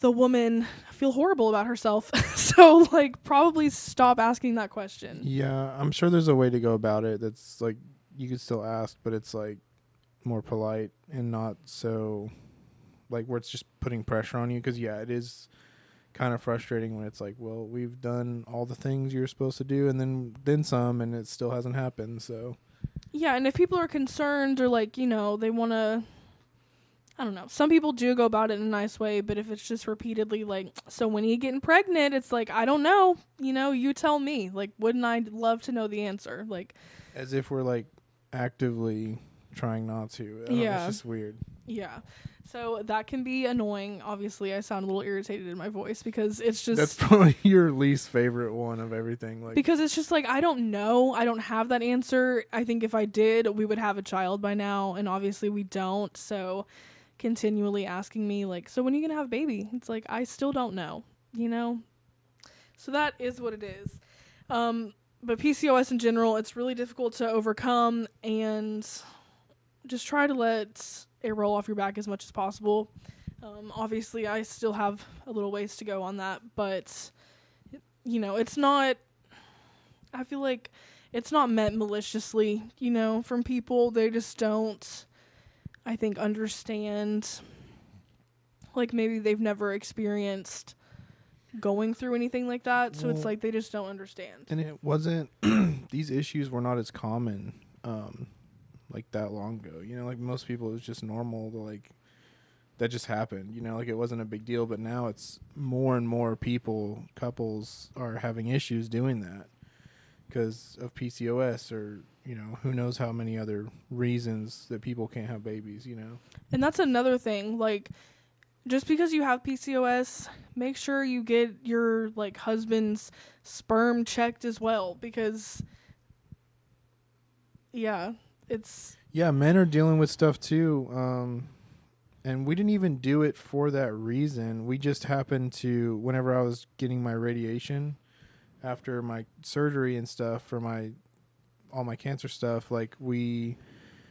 the woman feel horrible about herself. So, like, probably stop asking that question. Yeah, I'm sure there's a way to go about it that's like you could still ask, but it's like more polite and not so like where it's just putting pressure on you. Because yeah, it is kind of frustrating when it's like, well, we've done all the things you're supposed to do and then some, and it still hasn't happened. So yeah, and if people are concerned or like, you know, they want to, I don't know, some people do go about it in a nice way, but if it's just repeatedly like, so when are you getting pregnant, it's like, I don't know, you know, you tell me. Like, wouldn't I love to know the answer? Like, as if we're like actively trying not to. Yeah. It's just weird. Yeah. So that can be annoying. Obviously, I sound a little irritated in my voice because it's just... That's probably your least favorite one of everything. Like, because it's just like, I don't know. I don't have that answer. I think if I did, we would have a child by now. And obviously we don't. So continually asking me like, so when are you going to have a baby? It's like, I still don't know, you know? So that is what it is. But PCOS in general, it's really difficult to overcome, and just try to let it roll off your back as much as possible. Obviously, I still have a little ways to go on that, but, you know, it's not, I feel like it's not meant maliciously, you know, from people. They just don't, I think, understand, like, maybe they've never experienced going through anything like that, so it's like they just don't understand. And it wasn't, these issues were not as common, like that long ago, you know, like most people it was just normal to like that just happened, you know, like it wasn't a big deal. But now it's more and more couples are having issues doing that because of PCOS, or you know, who knows how many other reasons that people can't have babies, you know. And that's another thing, like, just because you have PCOS, make sure you get your like husband's sperm checked as well, because yeah, men are dealing with stuff too. And we didn't even do it for that reason. We just happened to, whenever I was getting my radiation after my surgery and stuff for all my cancer stuff, like we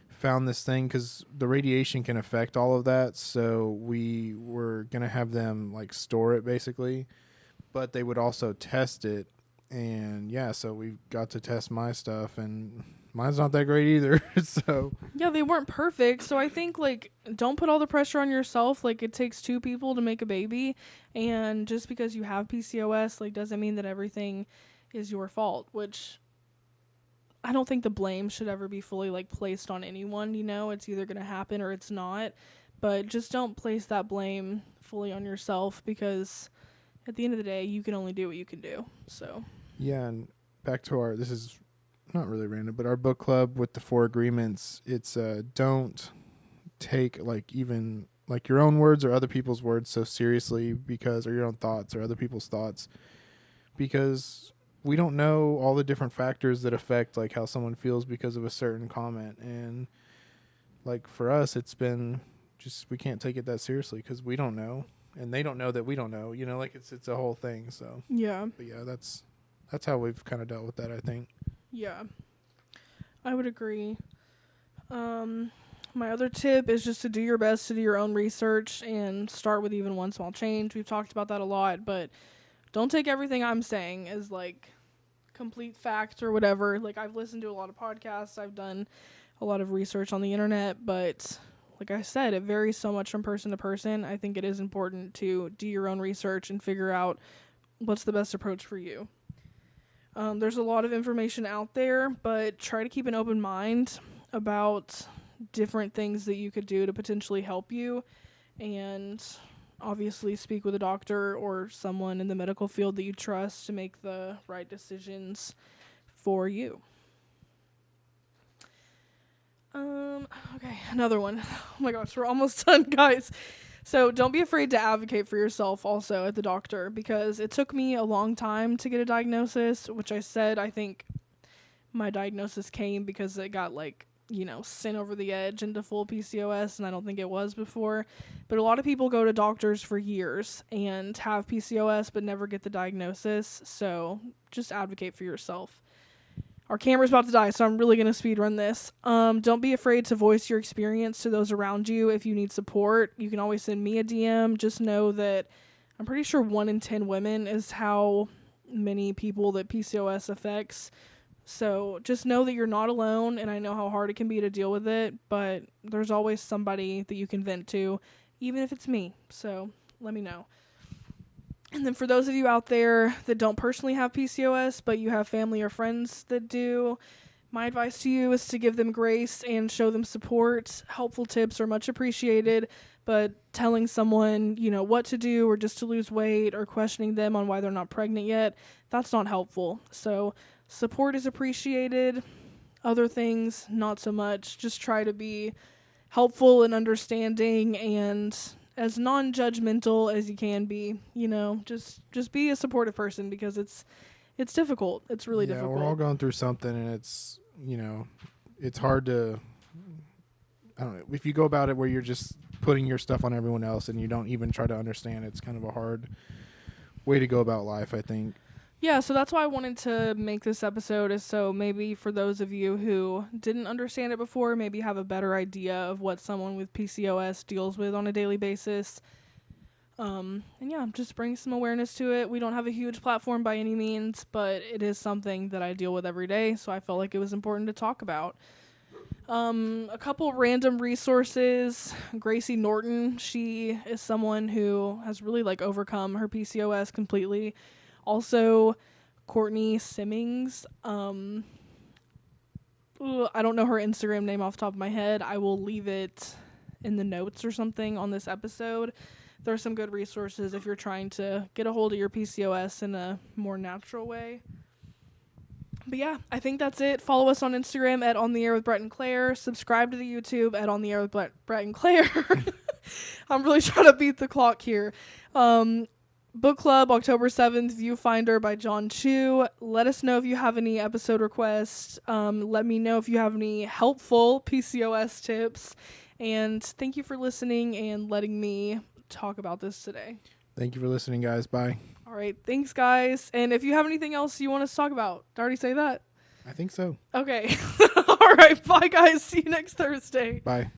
found this thing because the radiation can affect all of that. So we were going to have them like store it basically, but they would also test it. And yeah, so we got to test my stuff, and mine's not that great either. So yeah, they weren't perfect. So I think like don't put all the pressure on yourself. Like it takes two people to make a baby, and just because you have PCOS like doesn't mean that everything is your fault, which I don't think the blame should ever be fully like placed on anyone, you know. It's either going to happen or it's not, but just don't place that blame fully on yourself, because at the end of the day you can only do what you can do. So yeah, and back to this is not really random, but our book club with the 4 agreements, it's don't take like even like your own words or other people's words so seriously, because, or your own thoughts or other people's thoughts, because we don't know all the different factors that affect like how someone feels because of a certain comment. And like for us, it's been just, we can't take it that seriously because we don't know, and they don't know that we don't know, you know, like it's a whole thing. So yeah, but yeah, that's how we've kind of dealt with that, I think. Yeah, I would agree. My other tip is just to do your best to do your own research and start with even one small change. We've talked about that a lot, but don't take everything I'm saying as like complete fact or whatever. Like I've listened to a lot of podcasts, I've done a lot of research on the internet, but like I said, it varies so much from person to person. I think it is important to do your own research and figure out what's the best approach for you. There's a lot of information out there, but try to keep an open mind about different things that you could do to potentially help you, and obviously speak with a doctor or someone in the medical field that you trust to make the right decisions for you. Okay, another one. Oh my gosh, we're almost done, guys. So don't be afraid to advocate for yourself also at the doctor, because it took me a long time to get a diagnosis, which I said I think my diagnosis came because it got like sin over the edge into full PCOS, and I don't think it was before. But a lot of people go to doctors for years and have PCOS but never get the diagnosis, so just advocate for yourself. Our camera's about to die, so I'm really going to speed run this. Don't be afraid to voice your experience to those around you. If you need support, you can always send me a DM. Just know that I'm pretty sure 1 in 10 women is how many people that PCOS affects. So just know that you're not alone, and I know how hard it can be to deal with it, but there's always somebody that you can vent to, even if it's me. So let me know. And then for those of you out there that don't personally have PCOS, but you have family or friends that do, my advice to you is to give them grace and show them support. Helpful tips are much appreciated, but telling someone, what to do or just to lose weight or questioning them on why they're not pregnant yet, that's not helpful. So support is appreciated. Other things, not so much. Just try to be helpful and understanding and as non-judgmental as you can be. Just be a supportive person, because it's difficult. It's really difficult. We're all going through something, and it's it's hard to, I don't know, if you go about it where you're just putting your stuff on everyone else and you don't even try to understand, it's kind of a hard way to go about life, I think. Yeah, so that's why I wanted to make this episode, is so maybe for those of you who didn't understand it before, maybe have a better idea of what someone with PCOS deals with on a daily basis. And yeah, just bring some awareness to it. We don't have a huge platform by any means, but it is something that I deal with every day, so I felt like it was important to talk about. A couple random resources. Gracie Norton, she is someone who has really overcome her PCOS completely. Also, Courtney Simmings. I don't know her Instagram name off the top of my head. I will leave it in the notes or something on this episode. There are some good resources if you're trying to get a hold of your PCOS in a more natural way. But yeah, I think that's it. Follow us on Instagram at On The Air with Brett and Claire. Subscribe to the YouTube at On The Air with Brett and Claire. I'm really trying to beat the clock here. Book Club, October 7th, Viewfinder by John Chu. Let us know if you have any episode requests. Let me know if you have any helpful PCOS tips. And thank you for listening and letting me talk about this today. Thank you for listening, guys. Bye. All right. Thanks, guys. And if you have anything else you want us to talk about, did I already say that? I think so. Okay. All right. Bye, guys. See you next Thursday. Bye.